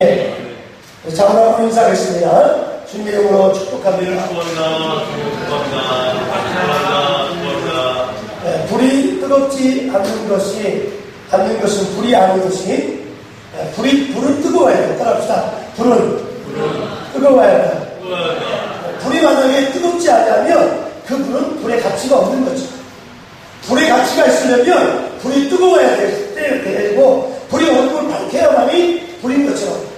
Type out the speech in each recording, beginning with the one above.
장로님 인사하겠습니다. 주님의 이름으로 축복합니다. 불이 뜨겁지 않는 것은 불이 아니듯이 불은 뜨거워야 돼. 따라합시다. 불은 뜨거워야 돼. 불이 만약에 뜨겁지 않으면 그 불은 불의 가치가 없는 거죠. 불의 가치가 있으려면 불이 뜨거워야 되고 불이 얼굴을 밝혀야만이 불인 것처럼,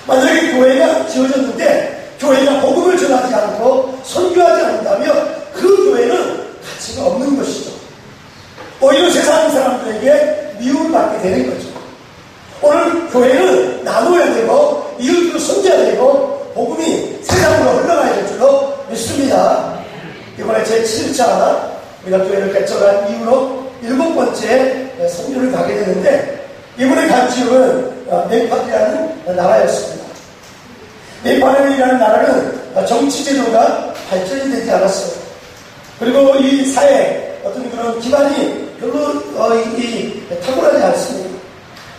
만약에 교회가 지어졌는데 교회가 복음을 전하지 않고 선교하지 않는다면 그 교회는 가치가 없는 것이죠. 오히려 세상 사람들에게 미움을 받게 되는 거죠. 오늘 교회는 나눠야 되고 이웃으로 섬겨야 되고 복음이 세상으로 흘러가야 될 줄로 믿습니다. 이번에 제7차 우리가 교회를 개척한 이후로 7번째 선교를 가게 되는데, 이번에 간 지역은 네팔이라는 나라였습니다. 네팔이라는 나라는 정치제도가 발전이 되지 않았어요. 그리고 이 사회 어떤 그런 기반이 별로 탁월하지 않습니다.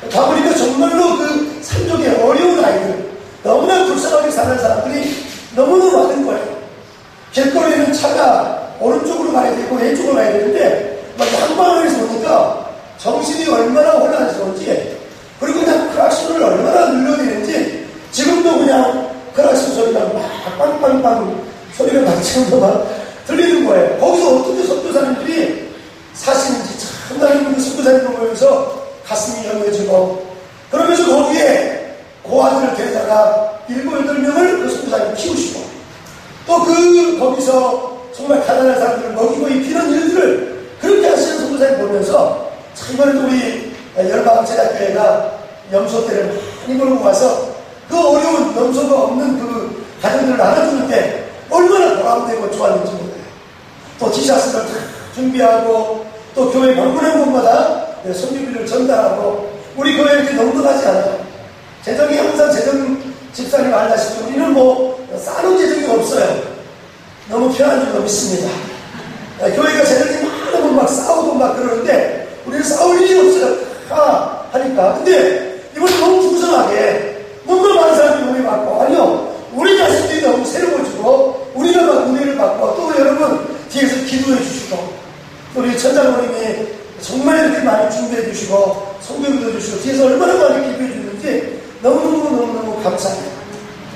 다 보니까 정말로 그 산족의 어려운 아이들, 너무나 불쌍하게 사는 사람들이 너무너무 많은 거예요. 길거리에는 차가 오른쪽으로 가야 되고 왼쪽으로 가야 되는데 막 양방향에서 보니까 정신이 얼마나 혼란스러운지, 그리고 그냥 크락션을 얼마나 눌러야 되는지, 지금도 그냥 크락션 소리가 막 빵빵빵 소리가 막 지금도 막 들리는 거예요. 거기서 어떻게 선교사님들이 사시는지 참, 나는 그 선교사님들 보면서 가슴이 영해지고, 그러면서 거기에 고아들을 데려다가 7, 8명을 그 선교사님 키우시고, 또 거기서 정말 가난한 사람들을 먹이고 입히는 일들을 그렇게 하시는 선교사님 보면서, 이번에도 우리 열방제자교회가 염소떼를 많이 몰고 가서 그 어려운 염소가 없는 그 가정들을 안아주는데 얼마나 보람되고 좋았는지 몰라요. 또 티셔츠를 다 준비하고 또 교회 방문한 곳마다 선교비를 전달하고, 우리 교회 이렇게 넉넉하지 않아요. 재정이 항상 집사님 알다시피 우리는 싸는 재정이 없어요. 너무 편한 줄로 믿습니다. 교회가 재정이 많으면 막 싸우고 막 그러는데 우리는 싸울 일이 없어요. 하니까. 근데 이번에 너무 풍성하게 너무나 많은 사람들이 은혜 받고, 아니요, 우리 자신들이 너무 새로워지고 우리가 막 은혜를 받고, 또 여러분 뒤에서 기도해 주시고, 또 우리 천장모님이 정말 이렇게 많이 준비해 주시고 성교기도 주시고 뒤에서 얼마나 많이 기도해 주는지 너무너무 감사해요.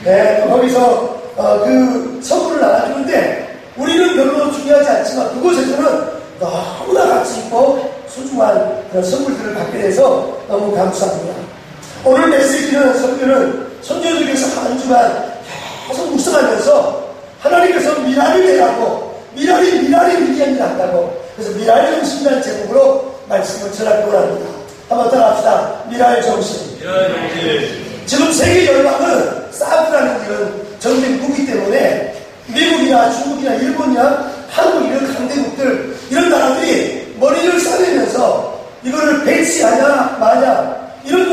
네, 거기서 그 선물을 나눠주는데 우리는 별로 중요하지 않지만 그곳에서는 너무나 가치 있고 소중한 그런 선물들을 받게 돼서 너무 감사합니다. 오늘 메시지는 선교적에서 한 주간 계속 묵상하면서 하나님께서 미랄을 내라고, 미랄이 미리언이 났다고, 그래서 미랄 정신이라는 제목으로 말씀을 전하기로 합니다. 한번 따라합시다. 미랄 정신. 지금 세계 열방은 사드라는 이런 전쟁 무기 때문에 미국이나 중국이나 일본이나 한국 이런 강대국들, 이런 나라들이 머리를 싸매면서 이거를 배치하냐 마냐 이런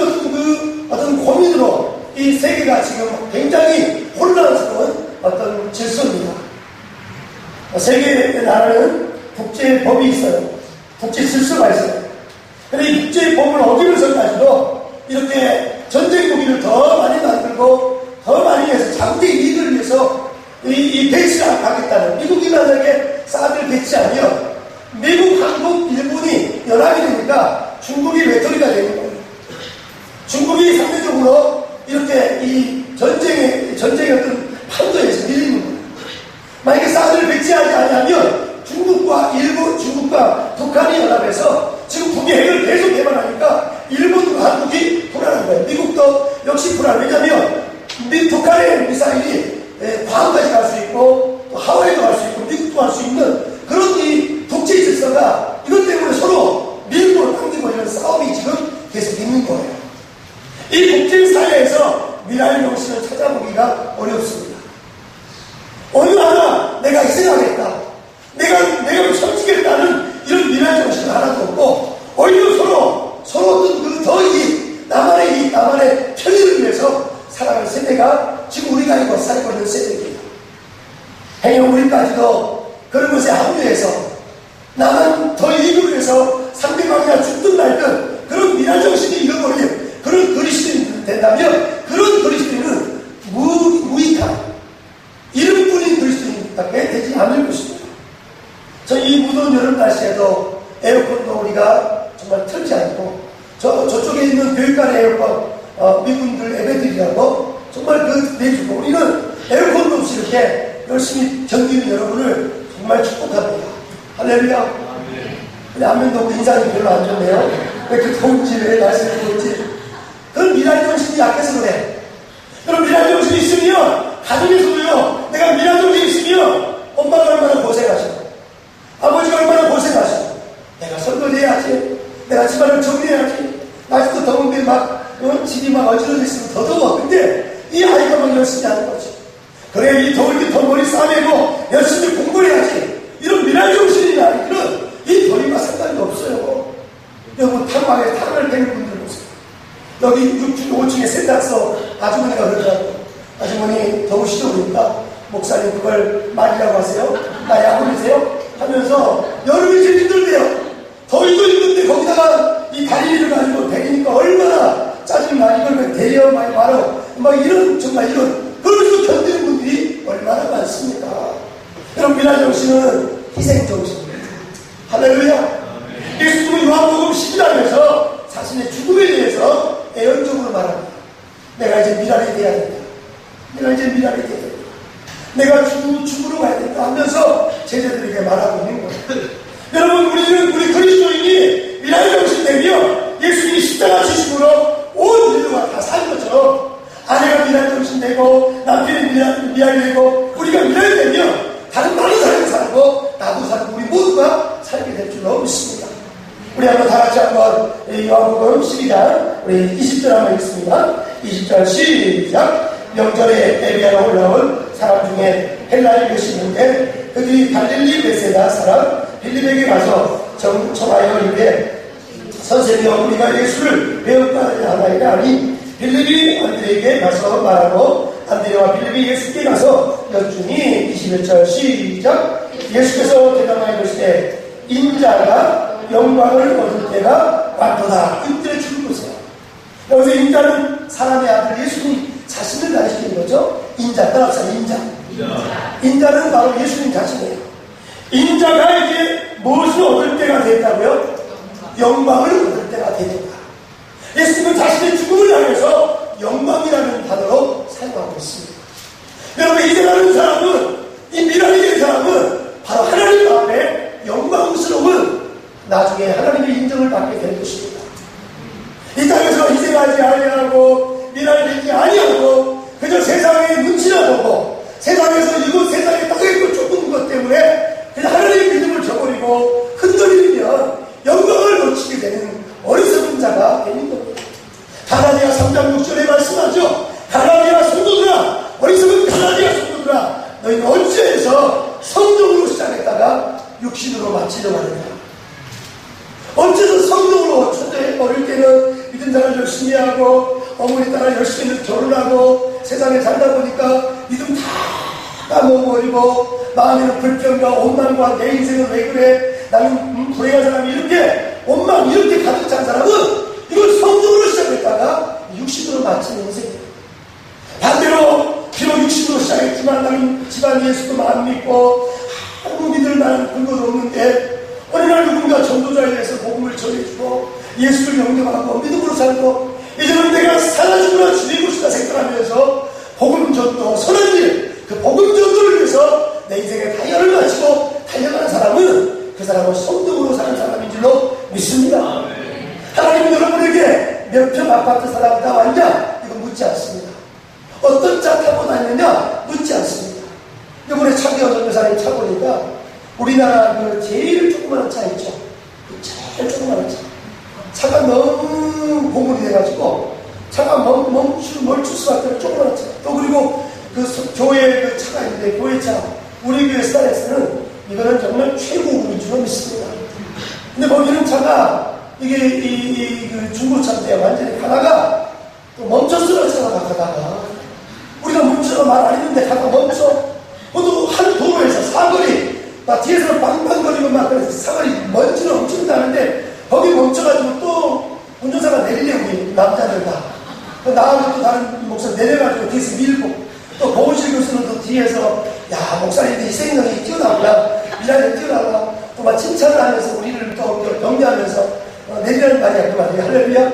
어떤 고민으로 이 세계가 지금 굉장히 혼란스러운 어떤 질서입니다. 세계 나라는 국제법이 있어요. 국제 질서가 있어요. 그런데 이 국제법을 어기면서까지도 이렇게 전쟁 무기를 더 많이 만들고 더 많이 해서 장대 이익을 위해서 이 배치를 하겠다는, 미국이 만약에 사드를 배치하면 미국, 한국, 일본이 연합이 되니까 중국이 외톨이가 되는 거예요. 중국이 상대적으로 이렇게 이 전쟁의 어떤 판도에서 밀리는 거예요. 만약에 사드를 배치하지 않으면 중국과 일본, 중국과 북한이 연합해서 지금 북의 핵을 계속 개발하니까 일본과 한국이 불안한 거예요. 미국도 역시 불안. 왜냐하면 북한의 미사일이 광까지 갈 수 있고 또 하와이도 갈 수 있고 미국도 갈 수 있는 그런 이 독재 질서가, 이것 때문에 서로 밀고 당기고 이런 싸움이 지금 계속 있는 거예요. 이 국제사회에서 미랄 정신을 찾아보기가 어렵습니다. 어느 하나 내가 희생하겠다, 내가 섬기겠다는 이런 미랄 정신이 하나도 없고, 오히려 서로 어떤 나만의 편의를 위해서 살아가는 세대가 지금 우리가 이거 살고 있는 세대입니다. 행여 우리까지도 그런 것에 합류해서 나만 더 이익을 위해서 상대방이나 죽든 말든 그런 미랄 정신이 잃어버린 그런 그리스도인이 된다면, 그런 우리를 예배드리라고 정말 내주고, 우리는 에어컨도 없이 이렇게 열심히 견디는 여러분을 정말 축복합니다. 할렐루야. 근데 한 명도 인상이 별로 안 좋네요. 왜 이렇게 더운지, 왜 날씨가 더운지. 그런 미랄 정신이 약해서 그래. 그런 미랄 정신이 있으면, 가정에서도요, 내가 미랄 정신이 있으면, 엄마가 얼마나 고생하시고, 아버지가 얼마나 고생하시고, 내가 설거지해야지, 내가 집안을 정리해야지, 날씨도 더운데 집이 막 어지러져 있으면 더 더워. 근데 이 아이가 막 열심히 하는 거지. 그래, 이 더울 때 더 머리 싸매고 열심히 공부해야지. 이런 미랄 정신이나 이런 이 더위가 상관이 없어요. 여러분, 탕방에 탕을 베는 분들 보세요. 여기 6층, 5층에 세탁소 아주머니가 그러더라고. 아주머니 더우시죠? 그러니까 목사님 그걸 말이라고 하세요? 나 약올리세요? 하면서 여름이 제일 힘들대요. 더위도 힘든데 거기다가 이 다리를 가지고 베기니까 얼마나 짜증나. 이걸 대려 많이 말어. 막 정말 이런 그걸 견디는 분들이 얼마나 많습니까? 여러분, 미랄 정신은 희생 정신입니다. 할렐루야. 예수님은 요한복음 11장에서 자신의 죽음에 대해서 애연적으로 말합니다. 내가 이제 미랄이 돼야 된다. 내가 이제 미랄이 돼야 된다. 내가 죽으러 가야 된다 하면서 제자들에게 말하고 있는 거예요. 여러분, 우리 그리스도인이 미랄 정신 되면 예수님이 십자가 지심으로 온 인류가 다 산 것처럼 아내가 미랄 정신 되고 남편이 미랄이 되고 우리가 미랄이 되면 다른 많은 사람이 살고 나도 살고 우리 모두가 살게 될 줄로 믿습니다. 우리 한번 다 같이 한번 요한복음 12장 우리 20절 한번 읽습니다. 20절 시작. 명절에 예배하러 올라온 사람 중에 헬라인 몇이 있는데 그들이 갈릴리 베세다 사람 빌립에게 가서 청하여 이르되 선생님이여 우리가 예수를 배웠다는 하나이가 아니 빌립이 안드레에게 가서 말하고 안드레와 빌립이 예수께 가서 여쭈니 21절 시작. 예수께서 대답하여 이르시되 인자가 영광을 얻을 때가 왔도다. 이들의 줄을 보세요. 여기서 인자는 사람의 아들 예수님 자신을 가리키는 거죠. 인자, 따라서 인자는 바로 예수님 자신이에요. 인자가 이제 무엇을 얻을 때가 됐다고요? 영광을 얻을 때가 되는가. 예수님은 자신의 죽음을 향해서 영광이라는 단어로 사용하고 있습니다. 여러분, 이제라는 사람은, 이 미랄이 된 사람은 바로 하나님 앞에 영광스러운 나중에 하나님의 인정을 받게 될 것입니다. 이 땅에서 희생하지 아니하고 미랄이 되지 아니하고 그저 세상의 눈치나 보고 세상에서 이곳 세상의 땅의 것 조금 것 때문에 그냥 하나님의 믿음을 저버리고 흔들리면 영광을 놓치게 되는 어리석은 자가 되는 겁니다. 가나니아 3장 6절에 말씀하죠. 가나니아 성도들아, 어리석은 가나니아 성도들아, 너희는 어찌해서 성령으로 시작했다가 육신으로 마치려고 하느냐. 어째서 성령으로 초대 어릴 때는 믿은 자를 열심히 하고 어머니 따라 열심히 결혼하고 세상에 살다 보니까 믿음 다 까먹어버리고 마음에는 불평과 원망과 내 인생은 왜 그래, 나는 불행한 사람이 이렇게 원망 이렇게 가득 찬 사람은 이걸 성령으로 시작했다가 육신으로 마치는 인생이에요. 반대로 비록 육신으로 시작했지만 나는 집안 예수도 안 믿고 아무 믿을 만한 근거도 없는데 어느 날 누군가 전도자에 대해서 복음을 전해주고 예수를 영접하고 믿음으로 살고 이제는 내가 살아주구나 주의 것이다 생각하면서 복음 전도 선한 일, 그 복음 전도를 위해서 내 인생의 다이어를 마치고 달려가는 사람은 그 사람은 성령으로 사는 사람인 줄로 믿습니다. 하나님은 여러분에게 몇 평 아파트 사람 다 왔냐? 이거 묻지 않습니다. 어떤 차 타고 다녔냐? 묻지 않습니다. 이번에 차기현 전도사님 차 보니까 우리나라 그 제일 조그마한 차 있죠? 제일 조그마한 차. 차가 너무 고물이 돼가지고 차가 멈출 수밖에 없는 조그마한 차. 또 그리고 그 교회 그 차가 있는데 교회차 우리 교회 스타렉스는 이거는 정말 최고급인 줄로 믿습니다. 근데 거기는 차가 이게 그 중고차인데 완전히 가다가 또 멈췄어요. 차가 가다가 우리가 멈춰서 말 안 했는데 가다가 멈춰. 그것도 한 도로에서 사거리 막 뒤에서 빵빵거리고 막 그래서 사거리 먼지는 엄청 나는데 거기 멈춰가지고 또 운전사가 내리려고 우리 남자들 다 나하고 또 다른 목사 내려가지고 뒤에서 밀고 또 보훈실 교수는 또 뒤에서 야 목사님들 희생력이 뛰어나구나 미라에 뛰어나구나 또 막 칭찬을 하면서 우리를 또 격려하면서 내리라는 말이야 그 말이야 할렐루야.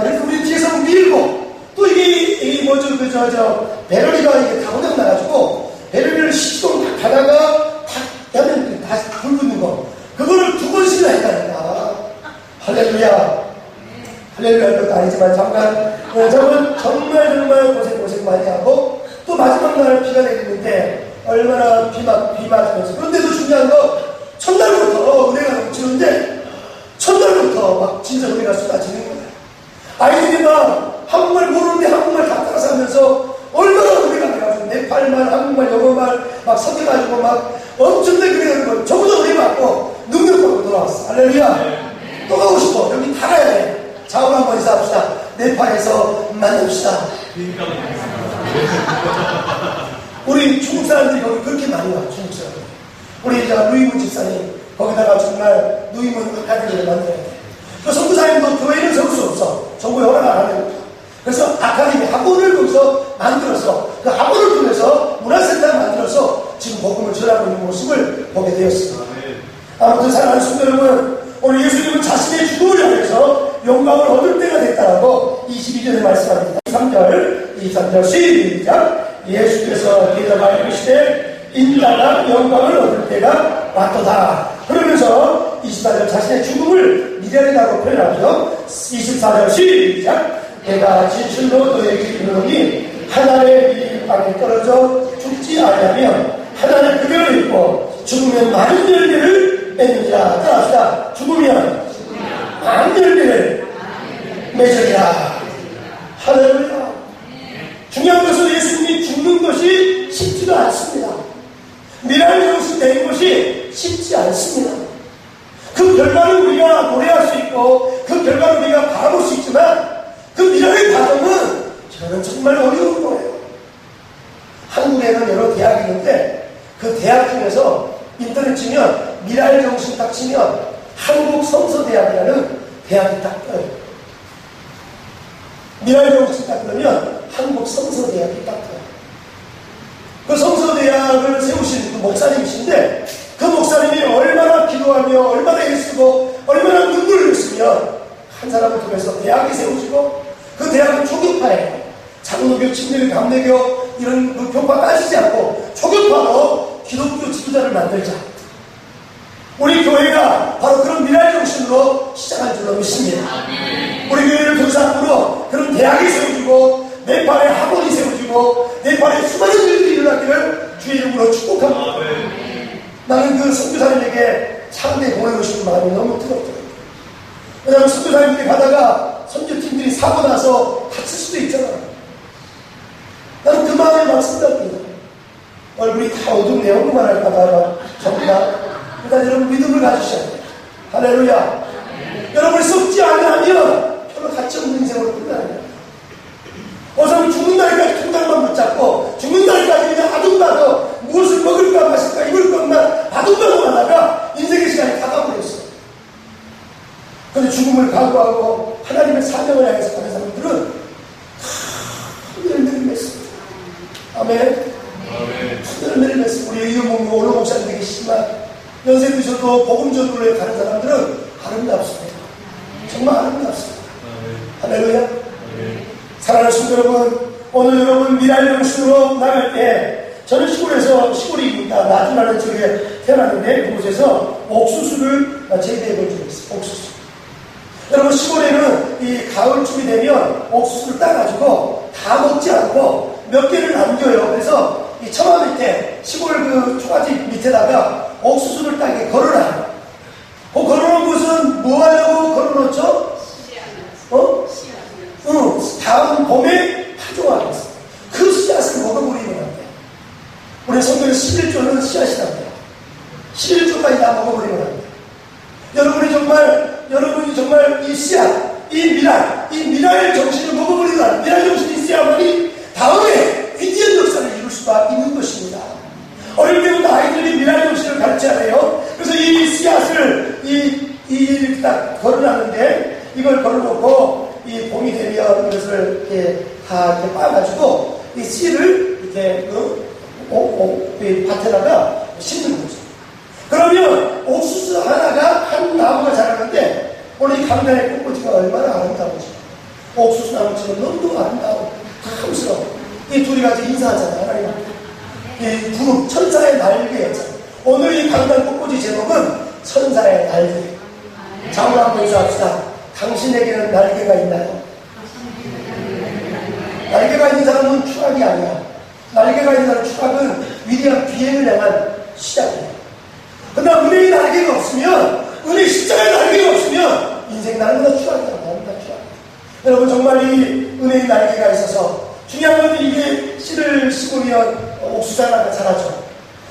그래서 우리 뒤에서 밀고 또 이게 배럴이가 이게 다 고장나가지고, 배럴을 시동 딱 가다가 탁 하면 다시 불 붙는 거. 그거를 2번씩이나 했다니까. 할렐루야. 할렐루야 것도 아니지만 저는 정말 고생 많이 하고, 또 마지막 날 비가 내리는데, 얼마나 비 맞으면서. 그런데도 중요한 거, 첫날부터 은혜가 넘치는데, 첫날부터 막 진짜 은혜가 쏟아지는 거예요. 아이들이 막 한국말 모르는데 한국말 다 따라서 하면서 얼마나 은혜가 돼가지고 네팔말, 한국말, 영어말 막 섞여가지고 막 엄청나게 은혜가 되고 전부 다 은혜 받고 능력받고 돌아왔어. 할렐루야. 또 가고 싶어. 여기 다 가야 돼. 자원 한번 인사합시다. 네팔에서 만납시다. 우리 중국 사람들이 거기 그렇게 많이 와. 중국 사람들. 우리 루이문 집사님 거기다가 정말 루이문 아카데미를 만들어야 돼. 그 선교사님도 교회는 설 수 없어. 정부 허락 안 하는 거야. 그래서 아카데미 학원을 거기서 만들어서 그 학원을 통해서 문화센터를 만들어서 지금 복음을 전하고 있는 모습을 보게 되었습니다. 아무튼 사랑하는 성도 여러분, 오늘 예수님은 자신의 죽음을 향해서 영광을 얻을 때가 됐다라고 22절에 말씀합니다. 23절 시작. 예수께서 대답하여 이르시되 인자가 영광을 얻을 때가 왔도다. 그러면서 24절 자신의 죽음을 미련이라고 표현하죠. 24절 시작. 내가 진실로 너에게 이르노니 하나님의 이 땅에 떨어져 죽지 아니하면 하나님의 그대로 있고 죽으면 많은 열매를 맺느니라. 따라합시다. 죽으면 많은 열매를 맺으리라. 할렐루야. 중요한 것은 예수님이 죽는 것이 쉽지가 않습니다. 미랄 정신 된 것이 쉽지 않습니다. 그 결과를 우리가 노래할 수 있고 그 결과를 우리가 바라볼 수 있지만 그 미랄의 과정은 저는 정말 어려운 거예요. 한국에는 여러 대학이 있는데 그 대학 중에서 인터넷 치면 미랄 정신 딱 치면 한국성서대학이라는 대학이 딱 떠요. 미랄 정신 딱 그러면 한국성서대학이 딱 떠요. 그 성서대학을 세우신 그 목사님이신데 그 목사님이 얼마나 기도하며 얼마나 애쓰고 얼마나 눈물을 흘렸으면 한 사람을 통해서 대학이 세워지고 그 대학은 초교파예요. 장로교, 침례교, 감례교 이런 그 교파 따지지 않고 초교파로 기독교 지도자를 만들자. 우리 교회가 바로 그런 미랄 정신으로 시작한 줄로 믿습니다. 우리 교회를 교사함으로 그런 대학이 세워지고 네팔에 학원이 세워지고 네팔에 수많은 일들이 일어나기를 주의 이름으로 축복합니다. 나는 그 선교사님에게 차근에 보내고 싶은 마음이 너무 뜨겁더라고요. 왜냐하면 선교사님들이 가다가 선교팀들이 사고 나서 다칠 수도 있잖아. 나는 그 마음에 막 쓴답니다. 얼굴이 다 어둡네요. 얼굴만 할까봐 전부 다. 일단 여러분 믿음을 가지셔야 돼요. 할렐루야. 여러분이 썩지 않으면 별로 가치 없는 인생으로 끝나는 거예요. 어차피 죽는 날까지 통장만 붙잡고 죽는 날까지 그냥 아둥바둥 무엇을 먹을까 마실까 입을 것만 아둥바둥 하다가 인생의 시간이 다 가버렸어요. 그런데 죽음을 각오하고 하나님의 사명을 향해서 가는 사람들은 열매를 맺습니다. 아멘. 열매를 맺습니다. 우리 의원목로 올로 목사님도 계시지만 연세 드셔도 복음 전도에 가는 사람들은 아름답습니다. 정말 아름답습니다. 할렐루야. 사랑하는 성도 여러분, 오늘 여러분 미랄 정신으로 나갈 때 저는 시골입니다. 나주라는 지역에 태어났는데 그곳에서 옥수수를 재배해 본 적이 있어요. 옥수수. 여러분 시골에는 이 가을쯤이 되면 옥수수를 따가지고 다 먹지 않고 몇 개를 남겨요. 그래서 이 처마 밑에 시골 그 초가집 밑에다가 옥수수를 따게 걸어놔요. 그 걸어놓은 곳은 뭐 하려고 걸어놓죠? 다음 봄에 파종하겠어. 그 씨앗을 먹어버리면 안 돼. 우리 성경에 11조는 씨앗이랍니다. 11조까지 다 먹어버리면 안 돼. 여러분이 정말 이 씨앗, 이 미랄 정신을 먹어버리면 안 돼. 미랄 정신이 있어야만이 다음에 위대한 역사를 이룰 수가 있는 것입니다. 어릴 때부터 아이들이 미랄 정신을 가르쳐야 돼요. 그래서 이 씨앗을 이렇게 딱 걸어놨는데 이걸 걸어놓고 이 봄이 되면 이것을 이렇게 다 이렇게 빻아가지고 이 씨를 이렇게 이 밭에다가 심는 거죠. 그러면 옥수수 하나가 한 나무가 자라는데 오늘 이 강단의 꽃꽂이가 얼마나 아름다운지 옥수수 나무처럼 너무 아름다워. 탐스러워. 이 둘이 같이 인사하잖아요. 하나님. 이 구름, 천사의 날개였잖아요. 오늘 이 강단 꽃꽂이 제목은 천사의 날개. 자우로 한번 인사합시다. 당신에게는 날개가 있나요? 날개가 있는 사람은 추락이 아니야. 날개가 있는 사람 추락은 위대한 비행을 향한 시작이에요. 그러나 은혜의 날개가 없으면, 은혜의 십자가의 날개가 없으면 인생 날마다 추락이 나옵니다. 추락. 여러분 정말 이 은혜의 날개가 있어서 중요한 건 이게 씨를 심으면 옥수수가 자라죠.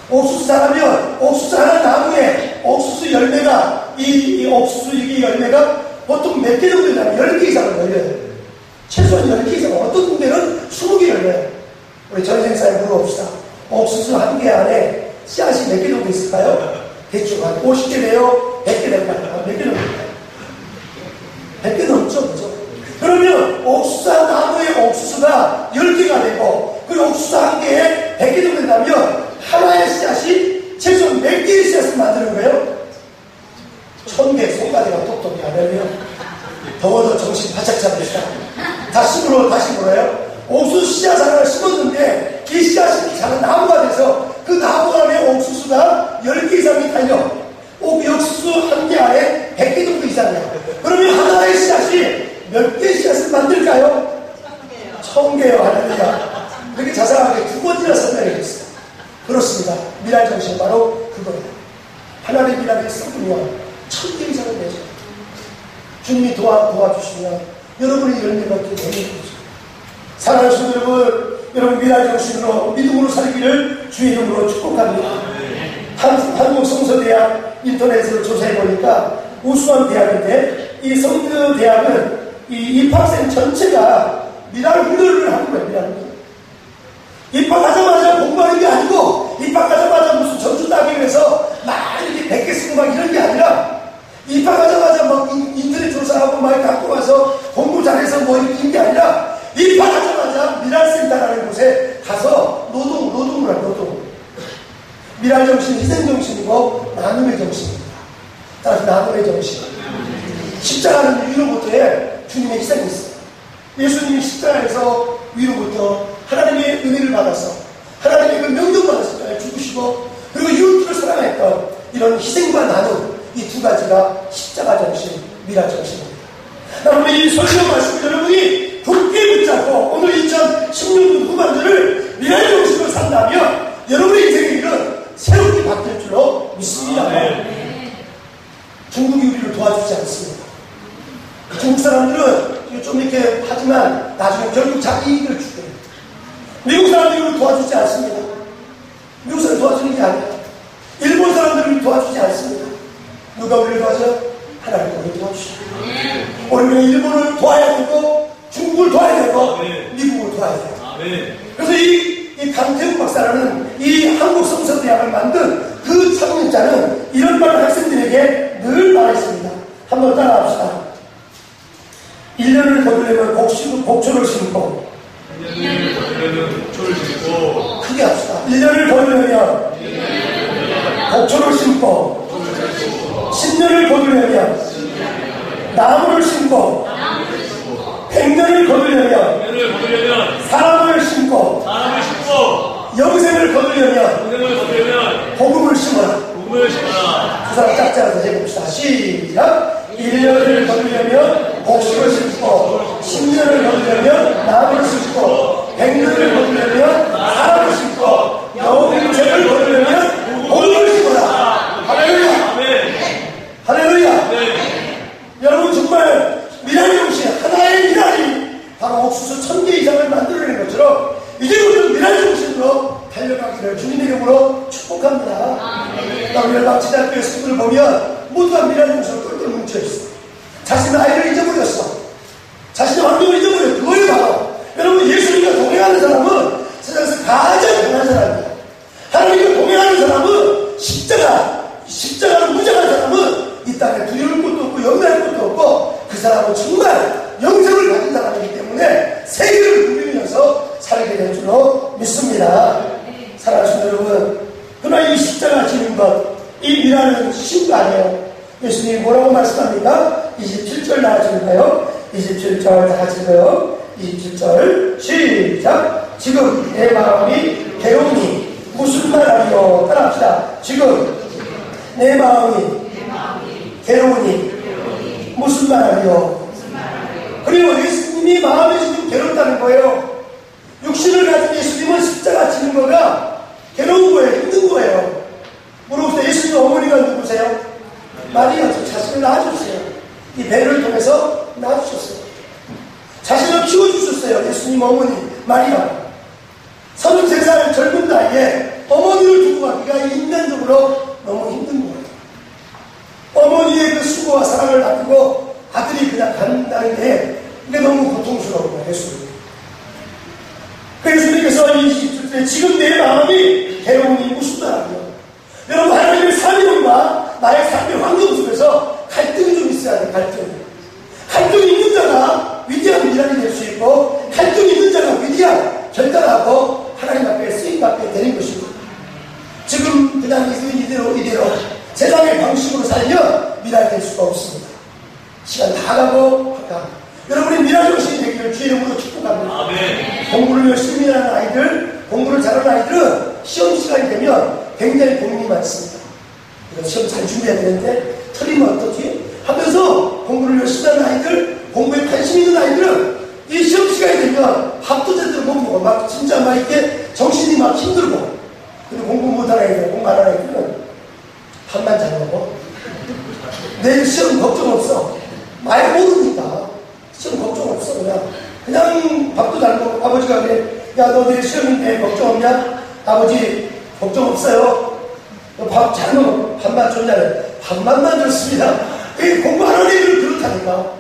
옥수수 자라면 옥수수 하나 나무에 옥수수 열매가 이 옥수수 이 열매가 보통 몇 개 정도 되냐면 10개 이상을 열려요. 최소한 10개 이상, 어떤 데는 20개 열려요. 우리 전생사에 물어봅시다. 옥수수 한 개 안에 씨앗이 몇 개 정도 있을까요? 대충 한 50개 돼요? 100개 될까요? 몇 개 정도 될까요? 100개 넘죠, 그죠? 그러면 옥수수 한 나무에 옥수수가 10개가 되고 그 옥수수 한 개에 100개 정도 된다면 하나의 씨앗이 최소한 몇 개의 씨앗을 만드는 거예요? 1000개, 손가락가 똑똑히 안 하면 더워서 정신 바짝 잡으시다. 다시 물어요. 옥수수 씨앗 하나를 심었는데 이 씨앗이 자란 나무가 돼서 그 나무 안에 옥수수가 10개 이상이 달려. 옥수수 한 개 안에 100개 정도 이상이에요. 그러면 하나의 씨앗이 몇 개의 씨앗을 만들까요? 1000개요. 할렐루야. 그렇게 자세하게 2번이나 설명해줬어요. 그렇습니다. 미랄 정신 바로 그거예요. 하나님의 미랄이 썩으면 1000개 이상을 내죠. 주님이 도와주시면 여러분의 열매가 이렇게 내는 거죠. 사랑하는 성도 여러분 미랄 정신으로 믿음으로 살기를 주의 이름으로 축복합니다. 한국 성서대학 인터넷으로 조사해보니까 우수한 대학인데 이 성서대학은 이 입학생 전체가 미랄 훈련을 하는 거예요. 미랄 훈련. 입학하자마자 공부하는 게 아니고 입학하자마자 무슨 전주 따기 위해서 막 이렇게 100개 쓰고 막 이런 게 아니라 입학하자마자 막 인터넷 조사하고 막 갖고 와서 공부 잘해서 뭐 이런 게 아니라 입학하자마자 미랄센터라는 곳에 가서 노동을 할 노동. 미랄 정신, 희생 정신이고 나눔의 정신입니다. 따라서 나눔의 정신. 십자가는 위로부터의 주님의 희생이 있어요. 예수님이 십자가에서 위로부터 하나님의 은혜를 받아서 하나님의 그 명령받았을 때 죽으시고 그리고 이웃들을 사랑했던 이런 희생과 나눔 이 두 가지가 십자가 정신, 미랄 정신입니다. 오늘 이 설명 말씀 여러분이 굳게 붙잡고 오늘 2016년 후반전을 미랄 정신으로 산다면 여러분의 인생의 길은 새롭게 바뀔 줄로 믿습니다. 중국이 우리를 도와주지 않습니다. 중국 사람들은 좀 이렇게 하지만 나중에 결국 자기 이익을 주게 돼요. 미국 사람들이 우리를 도와주지 않습니다. 미국 사람들이 도와주는 게 아니라 일본 사람들이 우리를 도와주지 않습니다. 누가 우리를 도와줘요? 하나님이 우리를 도와주시죠. 우리는 일본을 도와야 되고 중국을 도와야 되고 미국을 도와야 돼요. 그래서 이 강태욱 박사라는 이 한국 성서대학을 만든 그 창립자는 이런 말을 학생들에게 늘 말했습니다. 한번 따라합시다. 1년을 거두려면 복초를 심고 1년을 거두려면 복초를 심고 크게 합시다. 1년을 거두려면 복초를 심고 10년을 거두려면 나무를 심고 100년을 거두려면 사람을 심고 영생을 거두려면 복음을 심어라. 두 사람 짝지 않아서 해봅시다. 시작. 1년을 거두려면 복식을 심고 10년을 거두려면 나무를 심고 100년을 거두려면 사람을 심고 영생을 거두려면 복음을 심어라. 할렐루야. 할렐루야. 여러분 정말 미랄 정신 하나의 미랄이 바로 옥수수 1000개 이상을 만들어내는 것처럼 이제부터 미랄 정신으로 달려가기를 주님의 이름으로 축복합니다. 우리 박치대학교의 친구들 보면 모두가 미랄 정신으로 똘똘 뭉쳐있어. 자신의 아이를 잊어버렸어. 자신의 환경을 잊어버렸어. 그거에 바로 여러분 예수님과 동행하는 사람은 세상에서 가장 강한 사람이에요. 하나님과 동행하는 사람은 십자가로 무장한 사람은 이 땅에 두려울 것도 없고 염려할 것도 없고 그 사람은 정말 영생을 가진 사람이기 때문에 세계를 누비면서 살게 될 줄로 믿습니다. 사랑하시는 여러분, 그러나 이 십자가 지는 것, 이 미랄은 쉬운 거 아니에요. 예수님이 뭐라고 말씀합니까? 27절 나와주실까요? 27절 다 같이 읽어요. 27절 시작. 지금 내 마음이 괴로우니 무슨 말하리요. 따라합시다. 지금 내 마음이 괴로우니 무슨 말하리요. 그리고 예수님이 마음이 지금 괴롭다는 거예요. 육신을 가진 예수님은 십자가 지는 거가 괴로운 거예요. 힘든 거예요. 물어보세요. 예수님 어머니가 누구세요? 마리아. 자신을 낳아주세요. 이 배를 통해서 낳아주셨어요. 자신을 키워주셨어요. 예수님 어머니 마리아. 33살 젊은 나이에 어머니를 두고 가기가 인간적으로 너무 힘든 거예요. 어머니의 그 수고와 사랑을 놔두고 아들이 그냥 간다는 게 이게 너무 고통스러운 거예요. 예수님. 예수님께서 27절 지금 내 마음이 괴로우니 무슨 말이에요. 여러분, 하나님의 사명과 나의 삶의 환경 속에서 갈등이 좀 있어야 돼요. 갈등이 있는 자가 위대한 미랄이 될 수 있고, 갈등이 있는 자가 위대한 결단하고 하나님 앞에 쓰임받게 되는 것입니다. 지금 그냥 이대로 세상의 방식으로 살면 미랄이 될 수가 없습니다. 시간 다 가고 여러분이 미랄 정신이 되기를 주의 이름으로 축복합니다. 아멘. 공부를 열심히 하는 아이들, 공부를 잘하는 아이들은 시험 시간이 되면 굉장히 고민이 많습니다. 이거 시험 잘 준비해야 되는데 틀리면 어떡지? 하면서 공부를 열심히 하는 아이들, 공부에 관심 있는 아이들은 이 시험 시간이 되면 밥도 제대로 못 먹어. 막 진짜 막 이렇게 정신이 막 힘들고. 근데 공부 못하는 아이들, 공부 안 하는 아이들은 밥만 잘 먹어. 내일 시험 걱정 없어. 말 모르니까 시험 걱정 없어. 그냥 밥도 잘 먹고. 아버지가 그래, 야 너 내일 시험인데 걱정 없냐? 아버지 걱정 없어요. 너 밥 잘 먹어. 밥만 줬냐래. 밥만 줬습니다. 공부 안 하는 애들은 그렇다니까.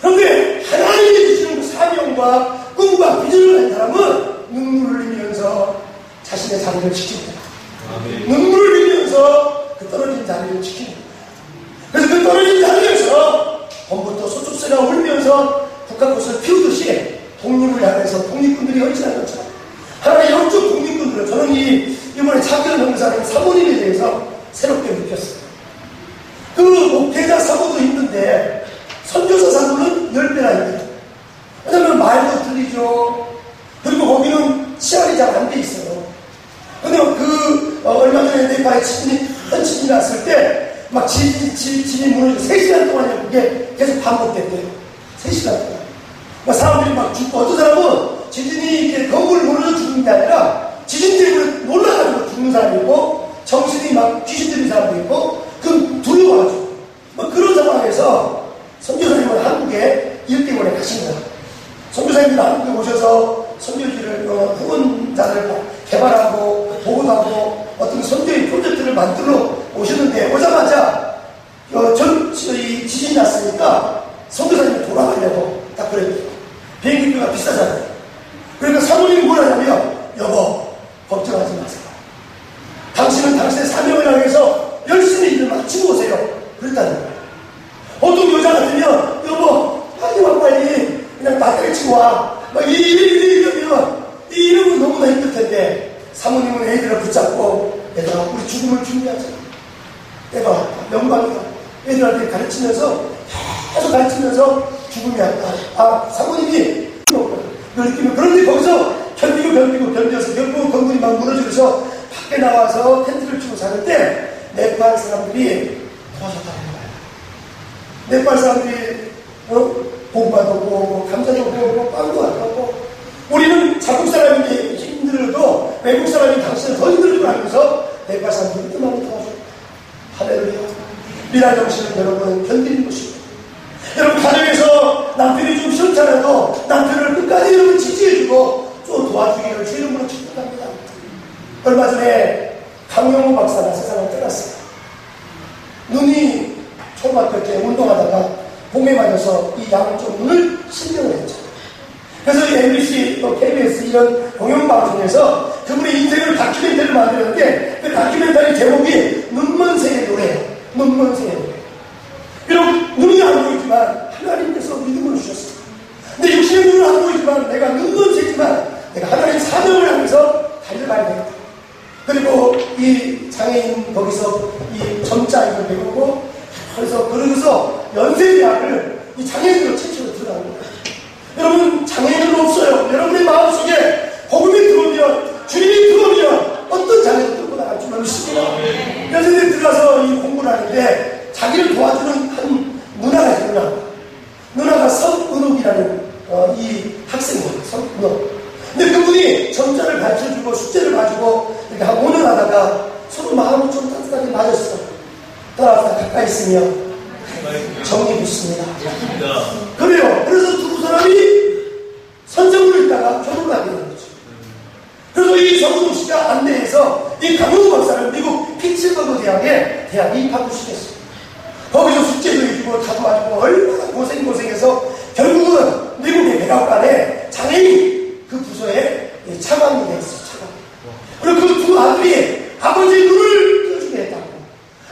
그런데 하나님이 주시는 그 사명과 꿈과 비전을 가진 사람은 눈물을 흘리면서 자신의 자리를 지킵니다. 눈물을 흘리면서 그 떨어진 자리를 지킵니다. 그래서 그 떨어진 자리에서 봄부터 소축새가 울면서 국화꽃을 피우듯이 독립을 향해서 독립군들이 헌신한 것처럼 하나의 영적 독립군들은 저는 이번에 차기현 형사님 사모님에 대해서 새롭게 느꼈어요. 그 목회자 사모도 힘든데 선교사 사모는 10배나 힘들어요. 왜냐면 말도 틀리죠. 그리고 거기는 치안이 잘 안 돼 있어요. 근데 얼마 전에 네파에 큰 지진이 났을 때 막 집이 무너지고 3시간 동안이나 그게 계속 반복됐대요. 3시간 동안. 막 사람들이 막 죽고, 어떤 사람은 지진이 이렇게 건물 무너져 죽는 게 아니라 지진 때문에 놀라가지고 죽는 사람이 있고, 정신이 막 귀신 들린 사람도 있고, 그 두려워가지고. 막 그런 상황에서 선교사님은 한국에 일 때문에 가십니다. 선교사님들 한국에 오셔서 선교지를, 후원자를 개발하고, 보고하고, 어떤 선교의 프로젝트를 만들어 오셨는데, 오자마자, 이 지진이 났으니까, 선교사님이 돌아가려고 딱 그랬대요. 비행기표가 비싸잖아요. 그러니까 사모님이 뭘 하냐면, 여보, 걱정하지 마세요. 당신은 당신의 사명을 향해서 열심히 일을 마치고 오세요. 그랬다는 거예요. 보통 여자 같으면, 여보, 빨리 와, 빨리. 그냥 배터리 치고 와. 막 이러면, 이러면 너무나 힘들 텐데, 사모님은 애들을 붙잡고, 얘들아, 우리 죽음을 준비하자. 내가 명방이다. 애들한테 가르치면서, 계속 가르치면서 죽음이 왔다. 사모님이 그걸 느끼면, 그런데 거기서 견뎌서 결국 건물이 막 무너지면서 밖에 나와서 텐트를 치고 사는데, 네팔 사람들이 도와줬다는 거예요. 네팔 사람들이, 고구마도 오고, 감자도 오고, 빵도 갖고, 우리는 자국 사람인데 힘들어도 외국 사람이 당신을 더 힘들 줄 알면서 네팔 사람들이 뜸하게 도와줘. 할렐루야. 미랄 정신은 여러분 견디는 것입니다. 여러분 가정에서 남편이 좀 시원찮아도 남편을 끝까지 여러분 지지해주고 또 도와주기를 주의 이름으로 축복합니다. 얼마 전에 강영호 박사가 세상을 떠났어요. 눈이 초등학교 때 운동하다가 봉에 맞아서 이 양쪽 눈을 실명을 했죠. 그래서 이 MBC 또 KBS 이런 공영방송에서 그분의 인생을 다큐멘터리를 만들었는데 그 다큐멘터리 제목이 눈먼 새의 노래예요. 눈먼 새의 노래. 비록 눈이 안 보이지만 하나님께서 믿음을 주셨어요. 근데 육신의 눈은 안 보이지만 내가 눈먼 새지만 내가 하나님 사명을 하면서 달려가야 되겠다. 그리고 이 장애인 거기서 이 점자이를 배우고 그러면서 연세대학을 이 장애인으로 최초로 들어간 거예요. 여러분, 장애인은 없어요. 여러분의 마음속에 복음이 들어오면, 주님이 들어오면 어떤 장애도 뚫고 나갈 줄 믿습니다. 여전히 들어가서 이 공부를 하는데 자기를 도와주는 한 누나가 있구나. 누나가 성은옥이라는 이 학생이에요. 성은옥. 근데 그분이 정자를 가르쳐주고 숙제를 봐주고 이렇게 한 5년 하다가 서로 마음이 좀 따뜻하게 맞았어. 따라서 가까이 있으며 정이 붙습니다. 그래요. 그래서 두 사람이 선정을 읽다가 결혼을 하게 된 거죠. 그래서 이 성은옥 씨가 안내해서 이 강용우 박사를 미국 피츠버그 대학에 입학을 시켰어요. 거기서 숙제도 해주고 다 도와주고 얼마나 고생해서 결국은 미국의 백악관에 장애인 그 부서에 차관이 됐어요. 그리고 그 두 아들이 아버지의 눈을 떠주게 했다고.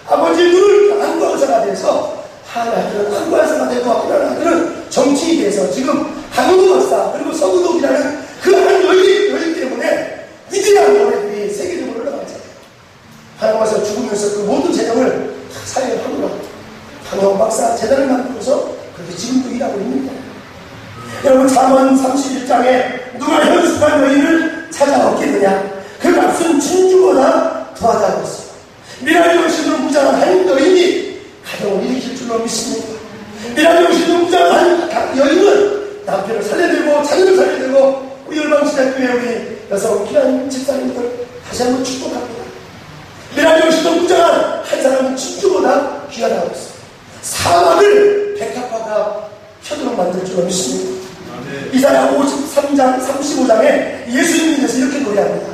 아버지의 눈을 안과의사가 돼서 한 아들은 안과의사가 되고 한 아들은 정치인이 돼서 지금 강용우 박사 그리고 성은옥이라는 그 한 여인 때문에 위대한 노래들이 세계적으로 올라갔잖아요. 한국에서 죽으면서 그 모든 재능을 다 사용하더라고요. 강용우 박사 재단을 만들어서 그렇게 지금도 일하고 있습니다. 여러분, 잠언 31장에 누가 현숙한 여인을 찾아왔겠느냐? 그 값은 진주보다 더하다고 했어요. 미랄 정신으로 무장한 한 여인이 가정을 일으킬 줄로 믿습니다. 미랄 정신으로 무장한 한 여인은 남편을 살려들고 자녀를 살려들고 우리 열방시대교회 우리 여성 귀한 집사님들 다시 한번 축복합니다. 미랄 정신으로 무장한 한 사람은 진주보다 귀하다고 했어요. 사막을 백합화가 펴도록 만들 줄로 믿습니다. 이사야 53장 35장에 예수님에 대해서 이렇게 노래합니다.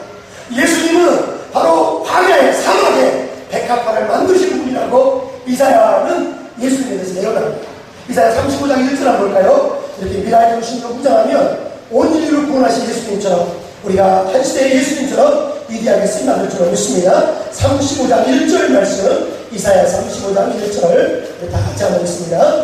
예수님은 바로 광야의 사막에 백합화를 만드신 분이라고 이사야는 예수님에 대해서 예언합니다. 이사야 35장 1절 한번 볼까요? 이렇게 미랄 정신으로 무장하면 온 인류를 구원하신 예수님처럼 우리가 한 시대의 예수님처럼 위대하게 쓰임받을 줄로 믿습니다. 35장 1절 말씀 이사야 35장 1절 다 같이 한번 읽습니다.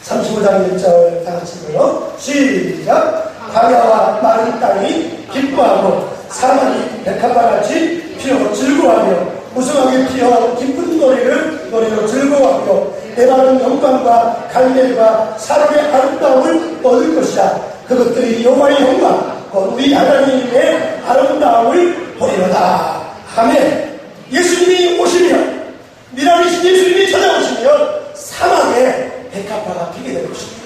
35장 1절 다 같이 읽어요. 시작. 광야와 마른 땅이 기뻐하고 사막이 백합화같이 피어 즐거워하며 무성하게 피어 기쁜 노래로 즐거워하며 내마른 영광과 갈멜과 사람의 아름다움을 얻을 것이다. 그것들이 여호와의 영광 곧 우리 하나님의 아름다움을 보리로다. 아멘. 예수님이 오시면 미랄이신 예수님이 찾아오시면 사막에 백합화가 피게 될 것입니다.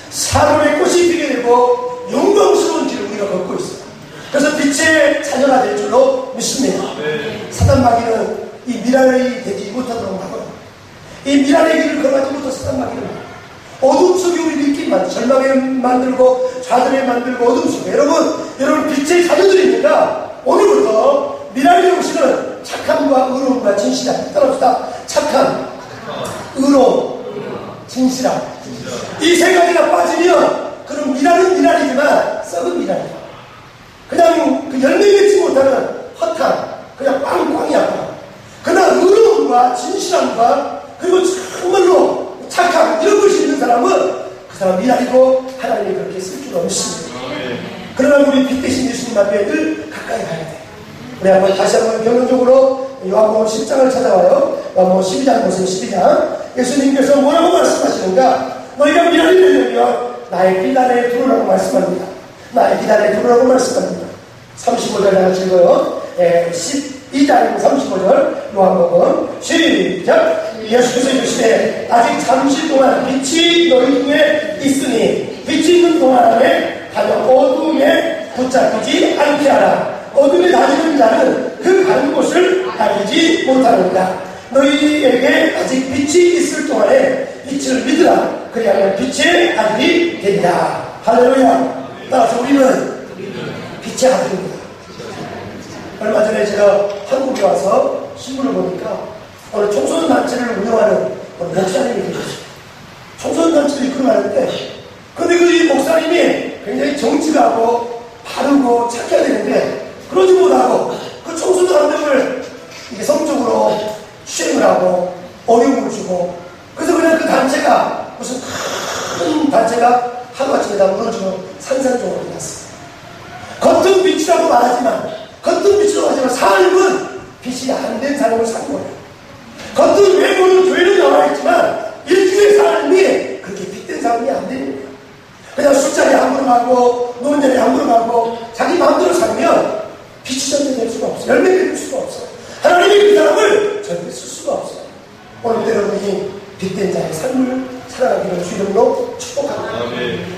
사람의 꽃이 피게 되고 영광스러운 길을 우리가 걷고 있습니다. 그래서 빛의 자녀가 될 줄로 믿습니다. 사단 마귀는 이 미랄이 되지 못하도록 막아요. 이 미랄의 길을 걸어가지 못한 사단 마귀는 어둠 속에 우리를 있게 만들고 절망에 만들고 좌절에 만들고 어둠 속에 여러분 빛의 자녀들입니다. 오늘부터 미랄이 오시는 착함과 의로움과 진실함 따라합시다. 착함, 의로움, 진실함. 이 세 가지가 빠지면 그럼 미랄은 미랄이지만 썩은 미랄이야. 그냥 그 열매 맺지 못하는 허탕, 그냥 빵이야. 그러나 의로움과 진실함과 그리고 정말로 착함 이런 것이 있는 사람은 그 사람 미랄이고 하나님이 그렇게 쓸 줄 없습니다. 그러나 우리 빛 대신 예수님 앞에 늘 가까이 가야 돼. 우리 한번 다시 한번 결론적으로 요한복음 10장을 찾아와요. 요한복음 12장 보세요. 12장 예수님께서 뭐라고 말씀하시는가? 너희가 미랄이 되려면 나의 비단에 들어오라고 말씀합니다. 나의 비단에 들어오라고 말씀합니다. 35절 같이 읽어요. 12장 35절 요한복음 시작. 예수께서 이르시되 아직 잠시 동안 빛이 너희 중에 있으니 빛이 있는 동안 안에 가려 어둠에 붙잡히지 않게 하라. 어둠에 다니는 자는 그 가는 곳을 알지 못하는다. 너희에게 아직 빛이 있을 동안에 빛을 믿으라. 그리하면 빛의 아들이 되리라. 할렐루야. 따라서 우리는 빛의 아들입니다. 얼마 전에 제가 한국에 와서 신문을 보니까 어느 청소년단체를 운영하는 목사님이 계셨어요. 청소년단체를 이끌어가는데 근데 그 이 목사님이 굉장히 정직하고 바르고 착해야 되는데 그러지 못하고 그 청소년 한 명을 이게 성적으로 시행을 하고 어려움을 주고 그래서 그냥 그 단체가 무슨 큰 단체가 하루아침에 다 무너지고 산산조각이 났어요. 겉은 빛이라고 말하지만 삶은 빛이 안 된 삶을 산 거예요. 겉은 외모는 교회로 나와 있지만 일주의 삶이 그렇게 빛된 삶이 안 되는 거예요. 그냥 마음대로 살면 빛이 전개될 수가 없어요. 열매 맺을 수가 없어요. 하나님이 그 사람을 절대 쓸 수가 없어요. 오늘도 여러분이 빛된 자의 삶을 살아가기를 주 이름으로 축복합니다.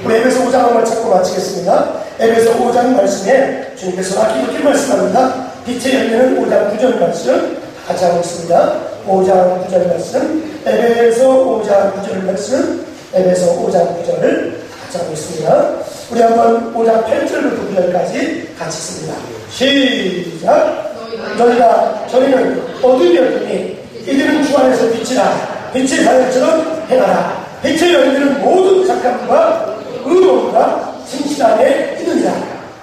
우리 에베소 5장 한번 찾고 마치겠습니다. 에베소 5장 말씀에 주님께서 이렇게 말씀합니다. 빛의 열매는 5장 9절 말씀 같이 하고 있습니다. 5장 9절 말씀, 에베소 5장 9절 말씀, 에베소 5장 9절을 같이 하고 있습니다. 우리 한번 5장 8절부터 9절까지 같이 읽습니다. 시작! 너희가 저희는 어둠이었더니 이들은 주 안에서 빛이라. 빛의 자녀처럼 행하라. 빛의 열매는 모든 착함과 의로움과 진실함에 있느니라.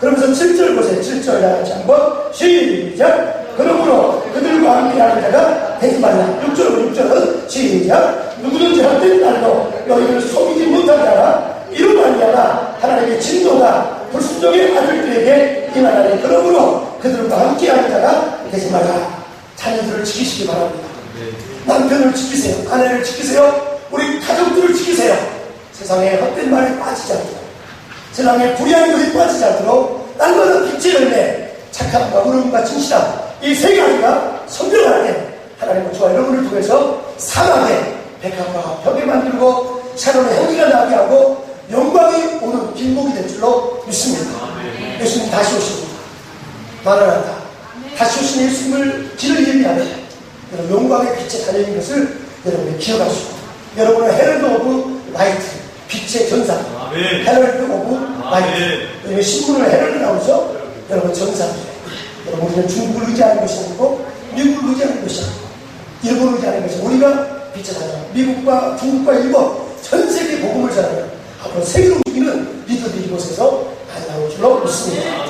그러면서 7절 보세요. 7절 같이 한번 시작! 그러므로 그들과 함께하는 자가 되지 말라. 6절은 시작! 누구든지 헛된 날도 너희를 속이지 못하게 하라. 이로 말미암아 하나님의 진노가 불순종의 아들들에게 임하나니 그러므로 그들과 함께하는 자가 되지 말라. 자녀들을 지키시기 바랍니다. 남편을 지키세요. 아내를 지키세요. 우리 가족들을 지키세요. 세상에 헛된 말에 빠지지 않도록, 세상에 불의한 것에 빠지지 않도록 날마다 빛의 열매, 착함과 의로움과 진실함, 이 세 가지가 선명하게 하나님의 주와 여러분을 통해서 사막에 백합과 벽에 만들고 샤론의 향기가 나게 하고 영광이 오는 길목이 될 줄로 믿습니다. 예수님 다시 오십니다. 마라나타. 다시 오신 예수님을 길을 예비하는 여러분 영광의 빛의 자녀인 것을 여러분이 기억하시고, 여러분은 헤럴드 오브 라이트, 빛의 전사, 헤럴드 오브 라이트. 여러분 신문을 헤럴드 나오죠? 여러분 전사입니다. 여러분 우리는 중국을 의지하는 것이 아니고 미국을 의지하는 것이 아니고 일본을 의지하는 것이 아니고 우리가 빛의 자녀, 미국과 중국과 일본 전 세계 복음을 전하는 앞으로 세계로 움직이는 리더들이 이곳에서 많이 나올 줄로 믿습니다.